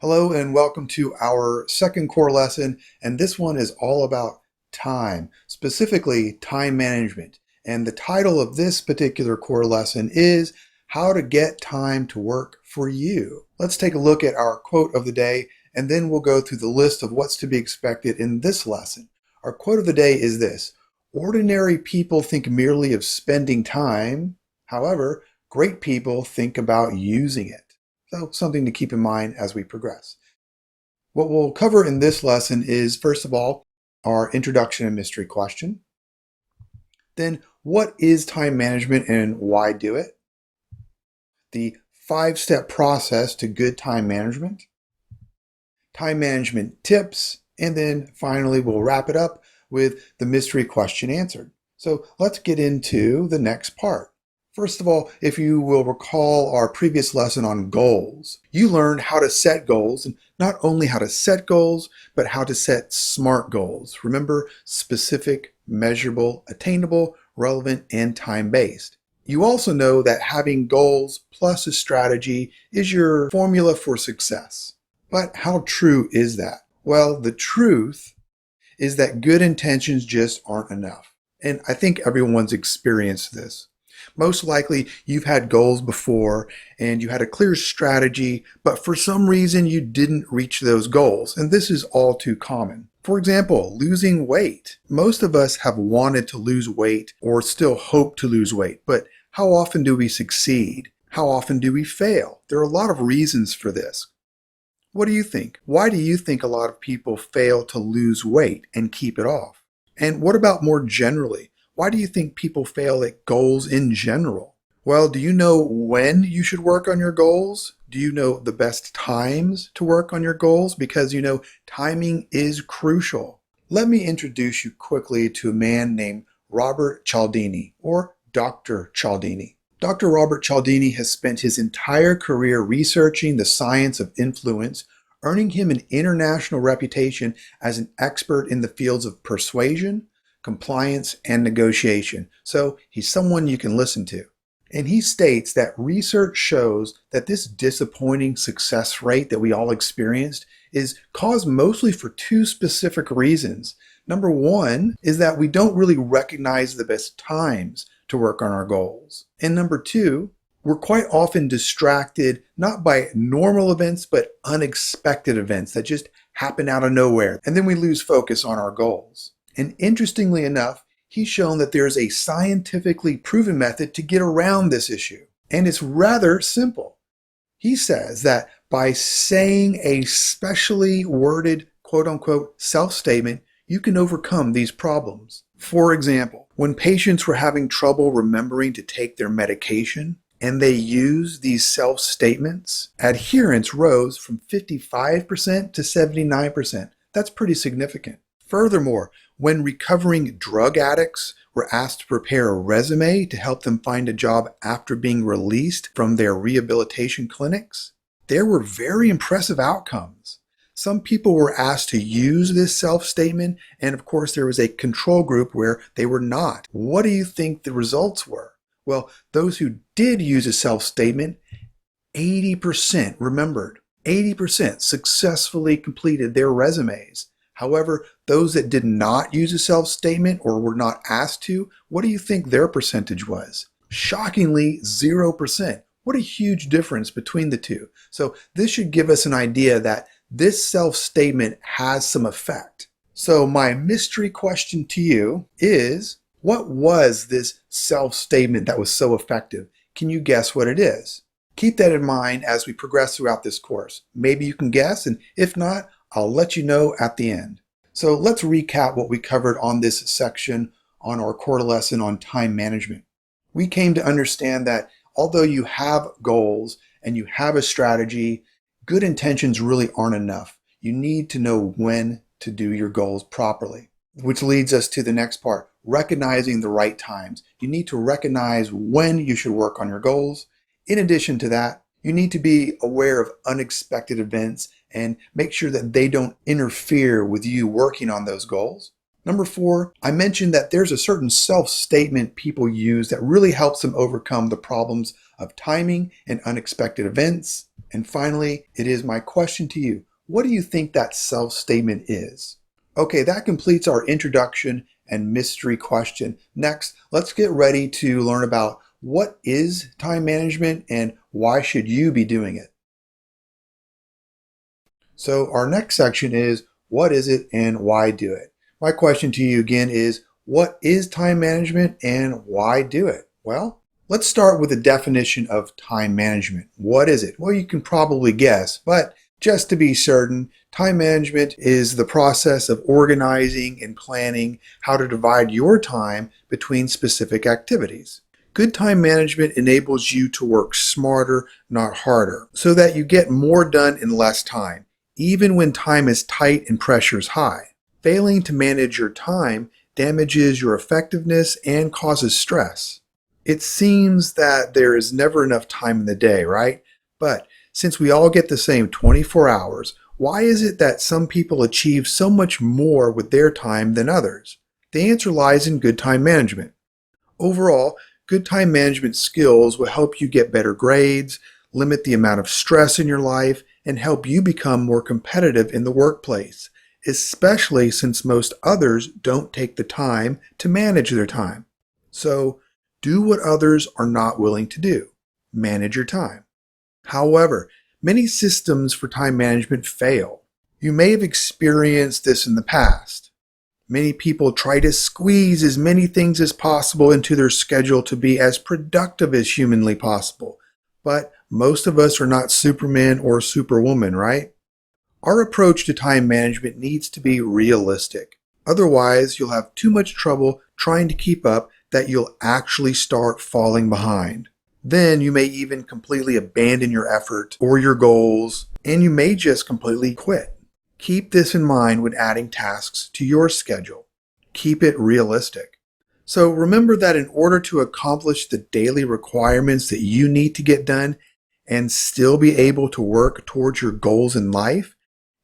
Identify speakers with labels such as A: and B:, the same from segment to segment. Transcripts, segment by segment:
A: Hello and welcome to our second core lesson, and this one is all about time, specifically time management. And the title of this particular core lesson is How to Get Time to Work for You. Let's take a look at our quote of the day, and then we'll go through the list of what's to be expected in this lesson. Our quote of the day is this: ordinary people think merely of spending time. However, great people think about using it. So something to keep in mind as we progress. What we'll cover in this lesson is, first of all, our introduction and mystery question. Then, what is time management and why do it? The 5-step process to good time management tips, and then finally we'll wrap it up with the mystery question answered. So let's get into the next part. First of all, if you will recall our previous lesson on goals, you learned how to set goals, and not only how to set goals, but how to set SMART goals. Remember, specific, measurable, attainable, relevant, and time-based. You also know that having goals plus a strategy is your formula for success. But how true is that? Well, the truth is that good intentions just aren't enough. And I think everyone's experienced this. Most likely you've had goals before and you had a clear strategy, but for some reason you didn't reach those goals. And this is all too common. For example, losing weight. Most of us have wanted to lose weight or still hope to lose weight, but how often do we succeed? How often do we fail? There are a lot of reasons for this. What do you think? Why do you think a lot of people fail to lose weight and keep it off? And what about more generally? Why do you think people fail at goals in general? Well, do you know when you should work on your goals? Do you know the best times to work on your goals? Because you know, timing is crucial. Let me introduce you quickly to a man named Robert Cialdini, or Dr. Cialdini. Dr. Robert Cialdini has spent his entire career researching the science of influence, earning him an international reputation as an expert in the fields of persuasion, compliance, and negotiation. So he's someone you can listen to. And he states that research shows that this disappointing success rate that we all experienced is caused mostly for two specific reasons. Number one is that we don't really recognize the best times to work on our goals. And number two, we're quite often distracted not by normal events, but unexpected events that just happen out of nowhere. And then we lose focus on our goals. And interestingly enough, he's shown that there's a scientifically proven method to get around this issue. And it's rather simple. He says that by saying a specially worded quote-unquote self-statement, you can overcome these problems. For example, when patients were having trouble remembering to take their medication and they used these self-statements, adherence rose from 55% to 79%. That's pretty significant. Furthermore, when recovering drug addicts were asked to prepare a resume to help them find a job after being released from their rehabilitation clinics, there were very impressive outcomes. Some people were asked to use this self-statement, and of course there was a control group where they were not. What do you think the results were? Well, those who did use a self-statement, 80% remembered. 80% successfully completed their resumes. However, those that did not use a self-statement or were not asked to, what do you think their percentage was? Shockingly, 0%. What a huge difference between the two. So this should give us an idea that this self-statement has some effect. So my mystery question to you is, what was this self-statement that was so effective? Can you guess what it is? Keep that in mind as we progress throughout this course. Maybe you can guess, and if not, I'll let you know at the end. So let's recap what we covered on this section on our core lesson on time management. We came to understand that although you have goals and you have a strategy, good intentions really aren't enough. You need to know when to do your goals properly, which leads us to the next part, recognizing the right times. You need to recognize when you should work on your goals. In addition to that, you need to be aware of unexpected events and make sure that they don't interfere with you working on those goals. Number 4, I mentioned that there's a certain self-statement people use that really helps them overcome the problems of timing and unexpected events. And finally, it is my question to you. What do you think that self-statement is? Okay, that completes our introduction and mystery question. Next, let's get ready to learn about what is time management and why should you be doing it. So our next section is what is it and why do it? My question to you again is what is time management and why do it? Well, let's start with the definition of time management. What is it? Well, you can probably guess, but just to be certain, time management is the process of organizing and planning how to divide your time between specific activities. Good time management enables you to work smarter, not harder, so that you get more done in less time, even when time is tight and pressure is high. Failing to manage your time damages your effectiveness and causes stress. It seems that there is never enough time in the day, right? But since we all get the same 24 hours, why is it that some people achieve so much more with their time than others? The answer lies in good time management. Overall, good time management skills will help you get better grades, limit the amount of stress in your life, and help you become more competitive in the workplace, especially since most others don't take the time to manage their time. So, do what others are not willing to do. Manage your time. However, many systems for time management fail. You may have experienced this in the past. Many people try to squeeze as many things as possible into their schedule to be as productive as humanly possible. But most of us are not Superman or Superwoman, right? Our approach to time management needs to be realistic. Otherwise, you'll have too much trouble trying to keep up that you'll actually start falling behind. Then you may even completely abandon your effort or your goals, and you may just completely quit. Keep this in mind when adding tasks to your schedule. Keep it realistic. So remember that in order to accomplish the daily requirements that you need to get done and still be able to work towards your goals in life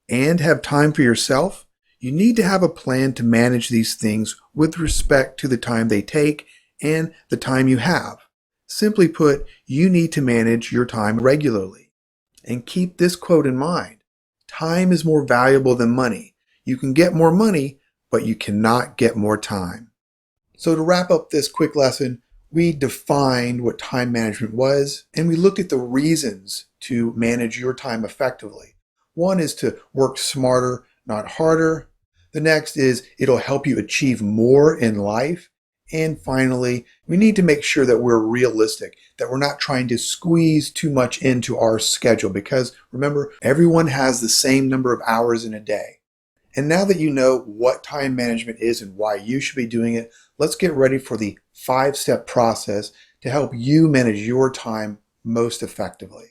A: and have time for yourself, you need to have a plan to manage these things with respect to the time they take and the time you have. Simply put, you need to manage your time regularly. And keep this quote in mind. Time is more valuable than money. You can get more money, but you cannot get more time. So to wrap up this quick lesson, we defined what time management was, and we looked at the reasons to manage your time effectively. One is to work smarter, not harder. The next is it'll help you achieve more in life. And finally, we need to make sure that we're realistic, that we're not trying to squeeze too much into our schedule because remember, everyone has the same number of hours in a day. And now that you know what time management is and why you should be doing it, let's get ready for the 5-step process to help you manage your time most effectively.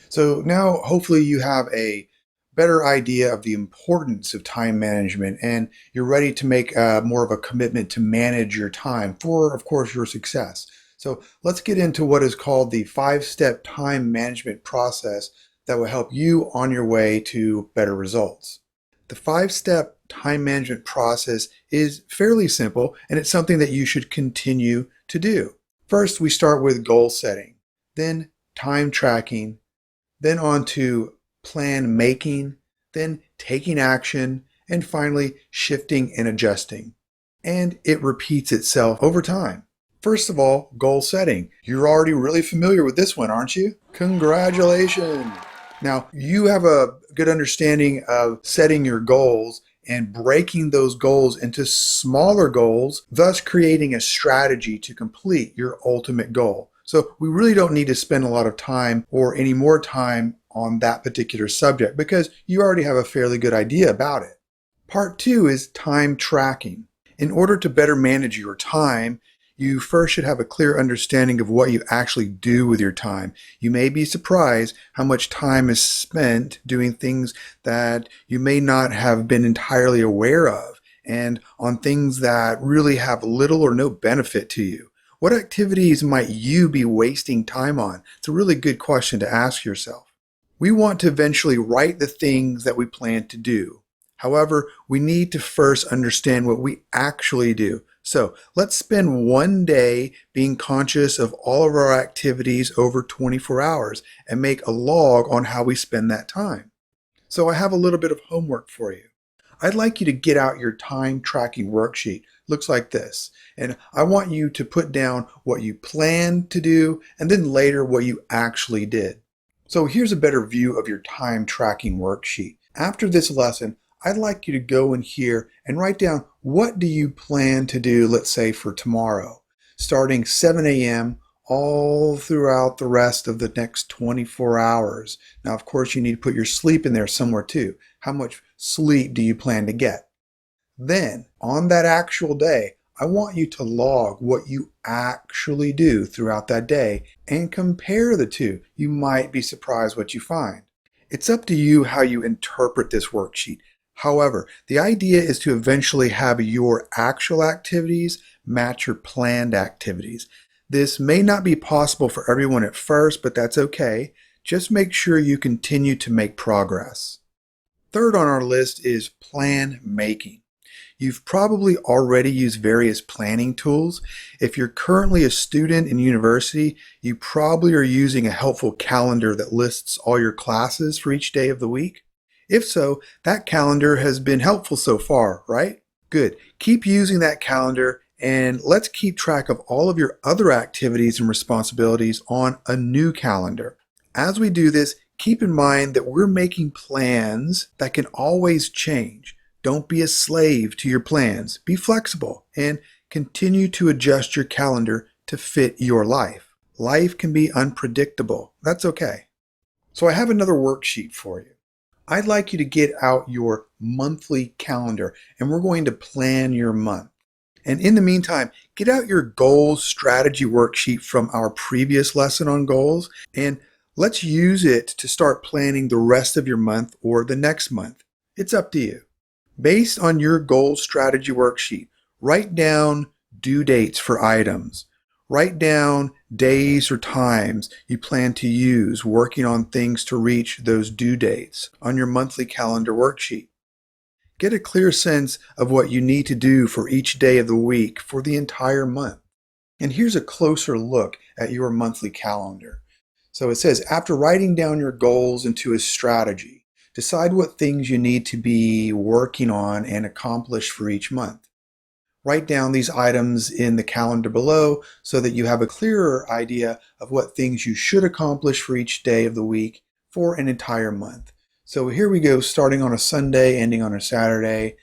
A: So now hopefully you have a better idea of the importance of time management and you're ready to make more of a commitment to manage your time for, of course, your success. So let's get into what is called the 5-step time management process that will help you on your way to better results. The 5-step time management process is fairly simple and it's something that you should continue to do. First, we start with goal setting, then time tracking, then on to plan making, then taking action, and finally shifting and adjusting. And it repeats itself over time. First of all, goal setting. You're already really familiar with this one, aren't you? Congratulations! Now, you have a good understanding of setting your goals and breaking those goals into smaller goals, thus creating a strategy to complete your ultimate goal. So we really don't need to spend a lot of time or any more time on that particular subject because you already have a fairly good idea about it. Part 2 is time tracking. In order to better manage your time, you first should have a clear understanding of what you actually do with your time. You may be surprised how much time is spent doing things that you may not have been entirely aware of and on things that really have little or no benefit to you. What activities might you be wasting time on? It's a really good question to ask yourself. We want to eventually write the things that we plan to do. However, we need to first understand what we actually do. So let's spend one day being conscious of all of our activities over 24 hours and make a log on how we spend that time. So I have a little bit of homework for you. I'd like you to get out your time tracking worksheet. Looks like this. And I want you to put down what you planned to do and then later what you actually did. So here's a better view of your time tracking worksheet. After this lesson, I'd like you to go in here and write down what do you plan to do, let's say for tomorrow, starting 7 a.m. all throughout the rest of the next 24 hours. Now, of course, you need to put your sleep in there somewhere too. How much sleep do you plan to get? Then, on that actual day, I want you to log what you actually do throughout that day and compare the two. You might be surprised what you find. It's up to you how you interpret this worksheet. However, the idea is to eventually have your actual activities match your planned activities. This may not be possible for everyone at first, but that's okay. Just make sure you continue to make progress. Third on our list is plan making. You've probably already used various planning tools. If you're currently a student in university, you probably are using a helpful calendar that lists all your classes for each day of the week. If so, that calendar has been helpful so far, right? Good. Keep using that calendar and let's keep track of all of your other activities and responsibilities on a new calendar. As we do this, keep in mind that we're making plans that can always change. Don't be a slave to your plans. Be flexible and continue to adjust your calendar to fit your life. Life can be unpredictable. That's okay. So I have another worksheet for you. I'd like you to get out your monthly calendar and we're going to plan your month. And in the meantime, get out your goals strategy worksheet from our previous lesson on goals and let's use it to start planning the rest of your month or the next month. It's up to you. Based on your goals strategy worksheet, write down due dates for items. Write down days or times you plan to use working on things to reach those due dates on your monthly calendar worksheet. Get a clear sense of what you need to do for each day of the week for the entire month. And here's a closer look at your monthly calendar. So it says, after writing down your goals into a strategy, decide what things you need to be working on and accomplish for each month. Write down these items in the calendar below so that you have a clearer idea of what things you should accomplish for each day of the week for an entire month. So here we go, starting on a Sunday, ending on a Saturday,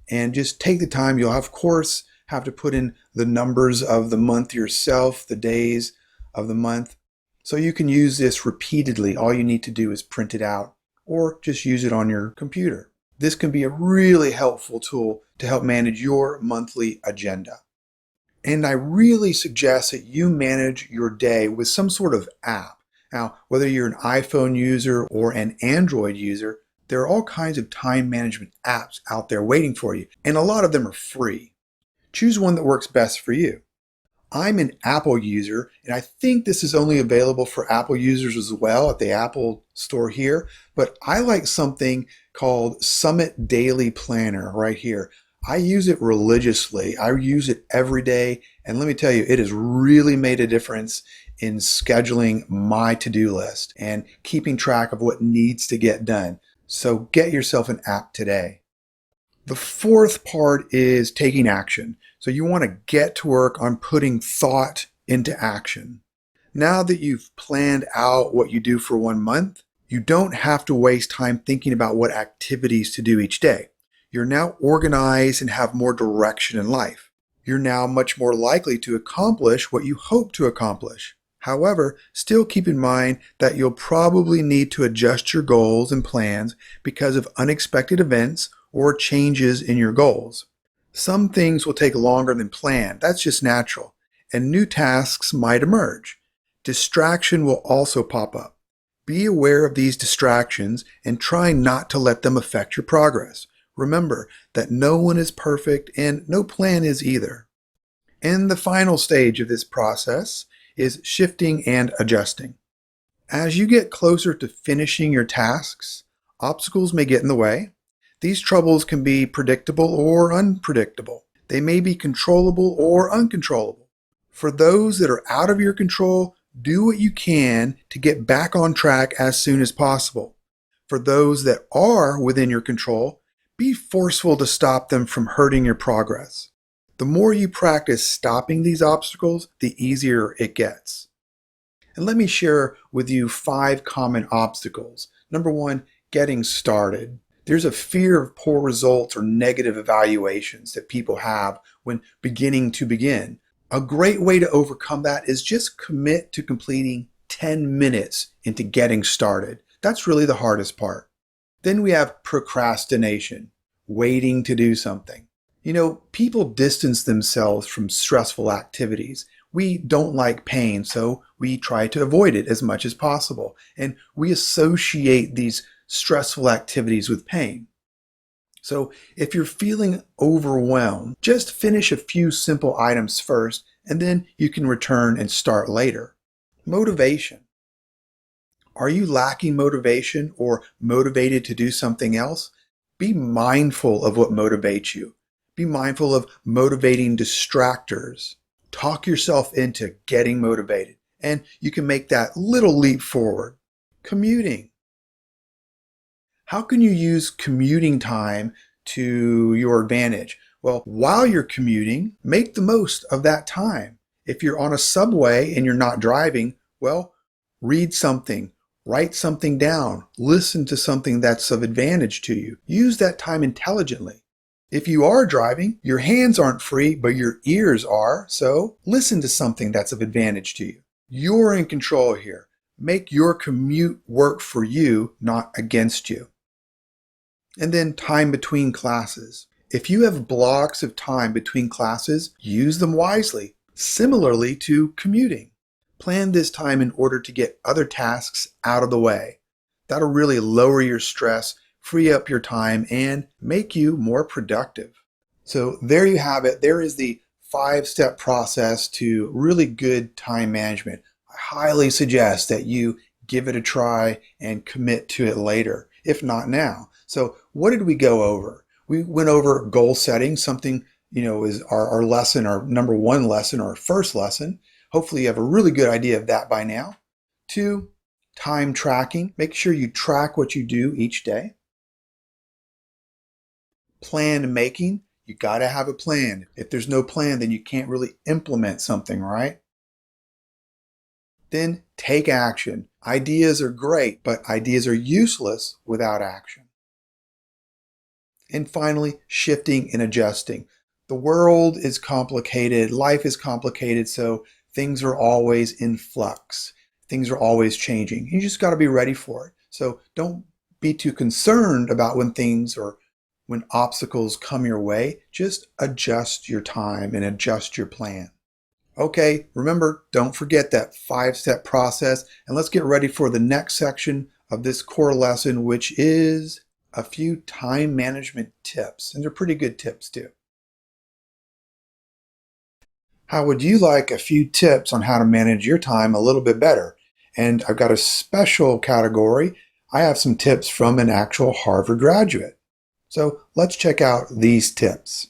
A: and just take the time. You'll of course have to put in the numbers of the month yourself, the days of the month. So you can use this repeatedly. All you need to do is print it out or just use it on your computer. This can be a really helpful tool to help manage your monthly agenda. And I really suggest that you manage your day with some sort of app. Now, whether you're an iPhone user or an Android user, there are all kinds of time management apps out there waiting for you, and a lot of them are free. Choose one that works best for you. I'm an Apple user, and I think this is only available for Apple users as well at the Apple store here, but I like something called Summit Daily Planner right here. I use it religiously. I use it every day, and let me tell you, it has really made a difference in scheduling my to-do list and keeping track of what needs to get done. So get yourself an app today. The fourth part is taking action. So you want to get to work on putting thought into action. Now that you've planned out what you do for 1 month, you don't have to waste time thinking about what activities to do each day. You're now organized and have more direction in life. You're now much more likely to accomplish what you hope to accomplish. However, still keep in mind that you'll probably need to adjust your goals and plans because of unexpected events or changes in your goals. Some things will take longer than planned. That's just natural. And new tasks might emerge. Distraction will also pop up. Be aware of these distractions and try not to let them affect your progress. Remember that no one is perfect and no plan is either. And the final stage of this process is shifting and adjusting. As you get closer to finishing your tasks, obstacles may get in the way. These troubles can be predictable or unpredictable. They may be controllable or uncontrollable. For those that are out of your control, do what you can to get back on track as soon as possible. For those that are within your control, be forceful to stop them from hurting your progress. The more you practice stopping these obstacles, the easier it gets. And let me share with you 5 common obstacles. Number 1, getting started. There's a fear of poor results or negative evaluations that people have when beginning to begin. A great way to overcome that is just commit to completing 10 minutes into getting started. That's really the hardest part. Then we have procrastination, waiting to do something. People distance themselves from stressful activities. We don't like pain, so we try to avoid it as much as possible. And we associate these stressful activities with pain. So if you're feeling overwhelmed, just finish a few simple items first, and then you can return and start later. Motivation. Are you lacking motivation or motivated to do something else? Be mindful of what motivates you. Be mindful of motivating distractors. Talk yourself into getting motivated, and you can make that little leap forward. Commuting. How can you use commuting time to your advantage? Well, while you're commuting, make the most of that time. If you're on a subway and you're not driving, well, read something, write something down, listen to something that's of advantage to you. Use that time intelligently. If you are driving, your hands aren't free, but your ears are, so listen to something that's of advantage to you. You're in control here. Make your commute work for you, not against you. And then time between classes. If you have blocks of time between classes, use them wisely. Similarly to commuting. Plan this time in order to get other tasks out of the way. That'll really lower your stress, free up your time, and make you more productive. So there you have it. There is the 5-step process to really good time management. I highly suggest that you give it a try and commit to it later, if not now. So what did we go over? We went over goal setting, something, is our lesson, our number 1 lesson, our first lesson. Hopefully you have a really good idea of that by now. 2, time tracking. Make sure you track what you do each day. Plan making. You got to have a plan. If there's no plan, then you can't really implement something, right? Then take action. Ideas are great, but ideas are useless without action. And finally, shifting and adjusting. The world is complicated, life is complicated, so things are always in flux. Things are always changing. You just got to be ready for it. So don't be too concerned about when obstacles come your way. Just adjust your time and adjust your plan. Okay, remember, don't forget that 5-step process, and let's get ready for the next section of this core lesson, which is a few time management tips, and they're pretty good tips too. How would you like a few tips on how to manage your time a little bit better? And I've got a special category. I have some tips from an actual Harvard graduate. So let's check out these tips.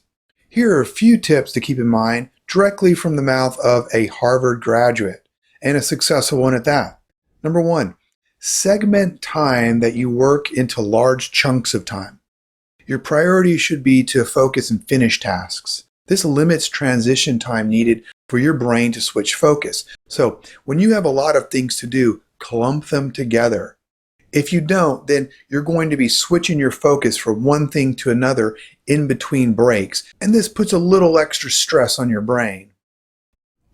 A: Here are a few tips to keep in mind directly from the mouth of a Harvard graduate, and a successful one at that. Number 1, segment time that you work into large chunks of time. Your priority should be to focus and finish tasks. This limits transition time needed for your brain to switch focus. So when you have a lot of things to do, clump them together. If you don't, then you're going to be switching your focus from one thing to another in between breaks, and this puts a little extra stress on your brain.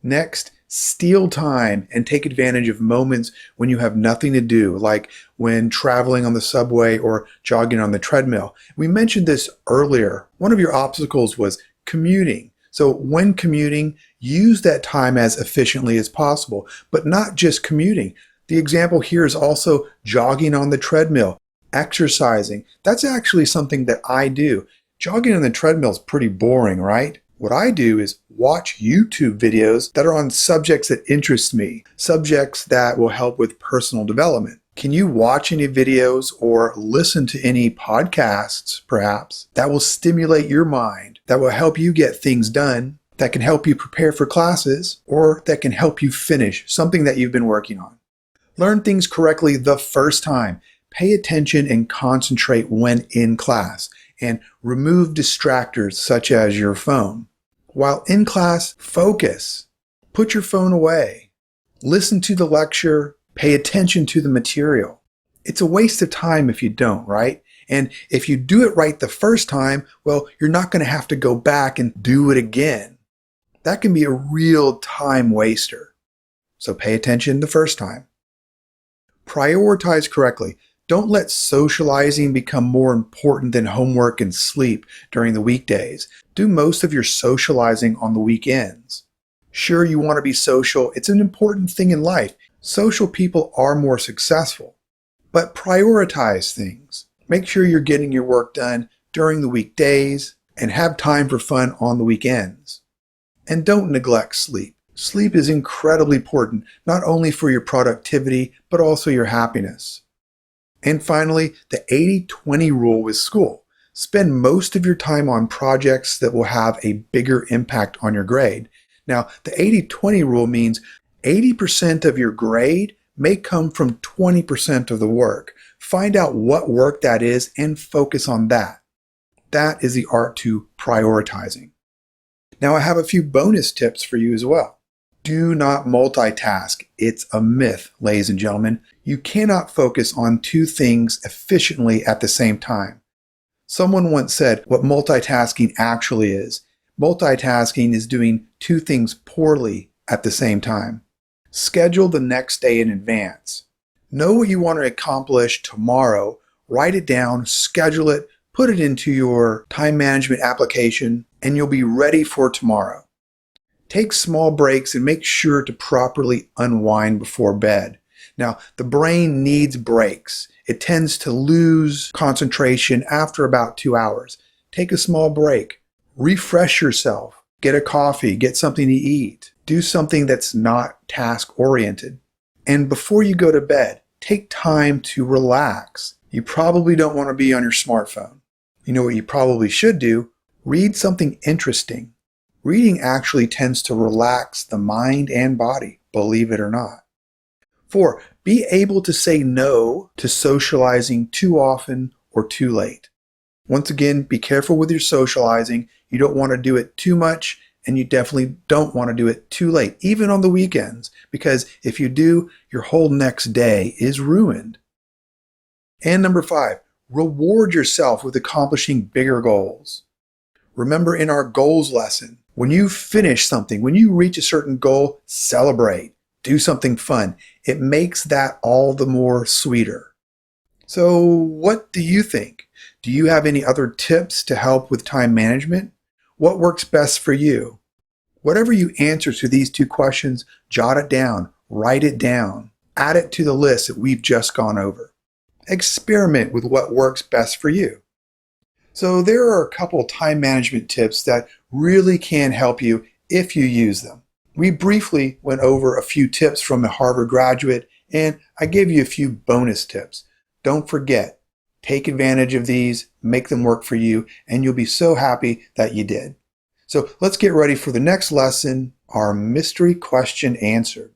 A: Next, steal time and take advantage of moments when you have nothing to do, like when traveling on the subway or jogging on the treadmill. We mentioned this earlier. One of your obstacles was commuting. So when commuting, use that time as efficiently as possible, but not just commuting. The example here is also jogging on the treadmill, exercising. That's actually something that I do. Jogging on the treadmill is pretty boring, right? What I do is watch YouTube videos that are on subjects that interest me, subjects that will help with personal development. Can you watch any videos or listen to any podcasts, perhaps, that will stimulate your mind, that will help you get things done, that can help you prepare for classes, or that can help you finish something that you've been working on? Learn things correctly the first time. Pay attention and concentrate when in class, and remove distractors such as your phone. While in class, focus. Put your phone away. Listen to the lecture. Pay attention to the material. It's a waste of time if you don't, right? And if you do it right the first time, well, you're not going to have to go back and do it again. That can be a real time waster. So pay attention the first time. Prioritize correctly. Don't let socializing become more important than homework and sleep during the weekdays. Do most of your socializing on the weekends. Sure, you want to be social. It's an important thing in life. Social people are more successful. But prioritize things. Make sure you're getting your work done during the weekdays and have time for fun on the weekends. And don't neglect sleep. Sleep is incredibly important, not only for your productivity, but also your happiness. And finally, the 80-20 rule with school. Spend most of your time on projects that will have a bigger impact on your grade. Now, the 80-20 rule means 80% of your grade may come from 20% of the work. Find out what work that is and focus on that. That is the art to prioritizing. Now, I have a few bonus tips for you as well. Do not multitask. It's a myth, ladies and gentlemen. You cannot focus on two things efficiently at the same time. Someone once said what multitasking actually is. Multitasking is doing two things poorly at the same time. Schedule the next day in advance. Know what you want to accomplish tomorrow. Write it down, schedule it, put it into your time management application, and you'll be ready for tomorrow. Take small breaks and make sure to properly unwind before bed. Now, the brain needs breaks. It tends to lose concentration after about 2 hours. Take a small break. Refresh yourself. Get a coffee. Get something to eat. Do something that's not task-oriented. And before you go to bed, take time to relax. You probably don't want to be on your smartphone. You know what you probably should do? Read something interesting. Reading actually tends to relax the mind and body, believe it or not. 4, be able to say no to socializing too often or too late. Once again, be careful with your socializing. You don't want to do it too much, and you definitely don't want to do it too late, even on the weekends, because if you do, your whole next day is ruined. And number 5, reward yourself with accomplishing bigger goals. Remember in our goals lesson, when you finish something, when you reach a certain goal, celebrate. Do something fun. It makes that all the more sweeter. So what do you think? Do you have any other tips to help with time management? What works best for you? Whatever you answer to these 2 questions, jot it down, write it down, add it to the list that we've just gone over. Experiment with what works best for you. So there are a couple time management tips that really can help you if you use them. We briefly went over a few tips from a Harvard graduate, and I gave you a few bonus tips. Don't forget, take advantage of these, make them work for you, and you'll be so happy that you did. So let's get ready for the next lesson, our mystery question answered.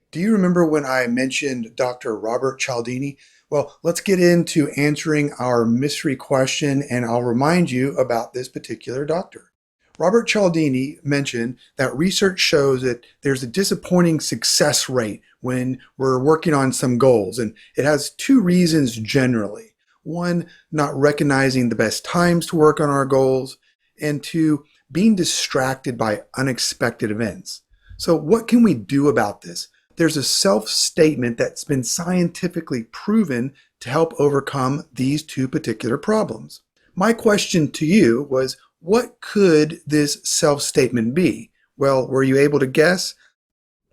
A: Do you remember when I mentioned Dr. Robert Cialdini? Well, let's get into answering our mystery question, and I'll remind you about this particular doctor. Robert Cialdini mentioned that research shows that there's a disappointing success rate when we're working on some goals, and it has 2 reasons generally. 1, not recognizing the best times to work on our goals, and 2, being distracted by unexpected events. So what can we do about this? There's a self-statement that's been scientifically proven to help overcome these 2 particular problems. My question to you was, what could this self-statement be? Well, were you able to guess?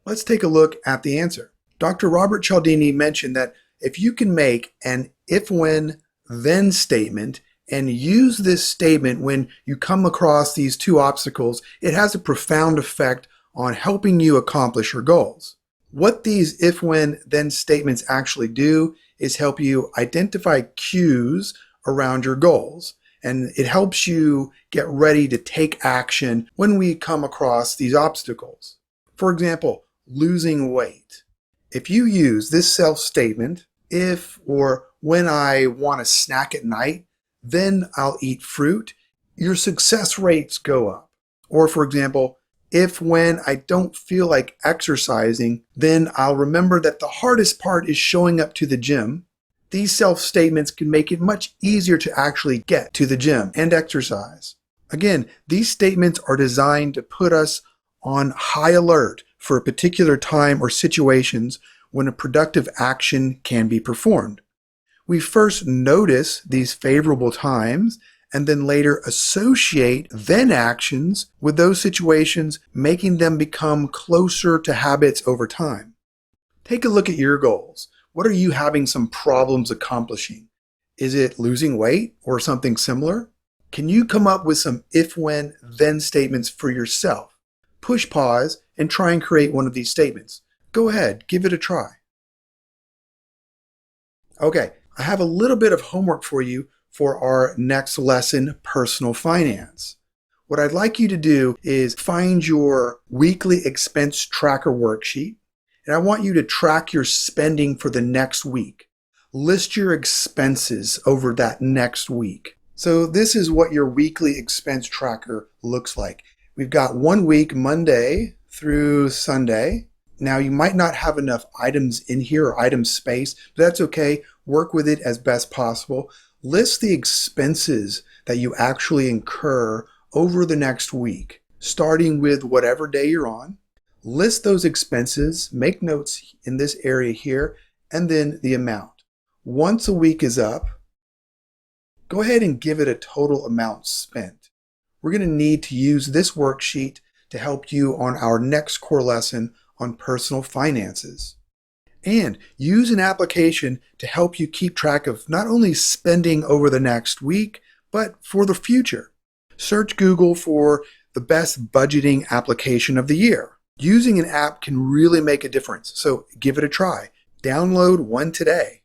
A: Let's take a look at the answer. Dr. Robert Cialdini mentioned that if you can make an if-when-then statement and use this statement when you come across these 2 obstacles, it has a profound effect on helping you accomplish your goals. What these if, when, then statements actually do is help you identify cues around your goals. And it helps you get ready to take action when we come across these obstacles. For example, losing weight. If you use this self-statement, if or when I want a snack at night, then I'll eat fruit, your success rates go up. Or for example, if when I don't feel like exercising, then I'll remember that the hardest part is showing up to the gym. These self-statements can make it much easier to actually get to the gym and exercise. Again, these statements are designed to put us on high alert for a particular time or situations when a productive action can be performed. We first notice these favorable times and then later associate then actions with those situations, making them become closer to habits over time. Take a look at your goals. What are you having some problems accomplishing? Is it losing weight or something similar? Can you come up with some if, when, then statements for yourself? Push pause and try and create one of these statements. Go ahead, give it a try. Okay, I have a little bit of homework for you for our next lesson, personal finance. What I'd like you to do is find your weekly expense tracker worksheet, and I want you to track your spending for the next week. List your expenses over that next week. So this is what your weekly expense tracker looks like. We've got 1 week, Monday through Sunday. Now you might not have enough items in here or item space, but that's okay. Work with it as best possible. List the expenses that you actually incur over the next week, starting with whatever day you're on. List those expenses, make notes in this area here, and then the amount. Once a week is up, go ahead and give it a total amount spent. We're going to need to use this worksheet to help you on our next core lesson on personal finances. And use an application to help you keep track of not only spending over the next week, but for the future. Search Google for the best budgeting application of the year. Using an app can really make a difference, so give it a try. Download one today.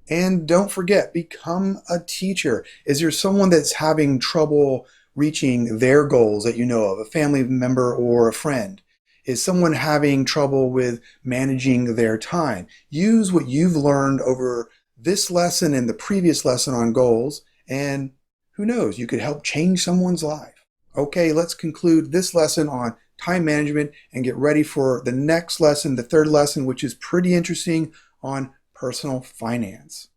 A: And don't forget, become a teacher. Is there someone that's having trouble reaching their goals that you know of, a family member or a friend? Is someone having trouble with managing their time? Use what you've learned over this lesson and the previous lesson on goals, and who knows, you could help change someone's life. Okay, let's conclude this lesson on time management and get ready for the next lesson, the third lesson, which is pretty interesting, on personal finance.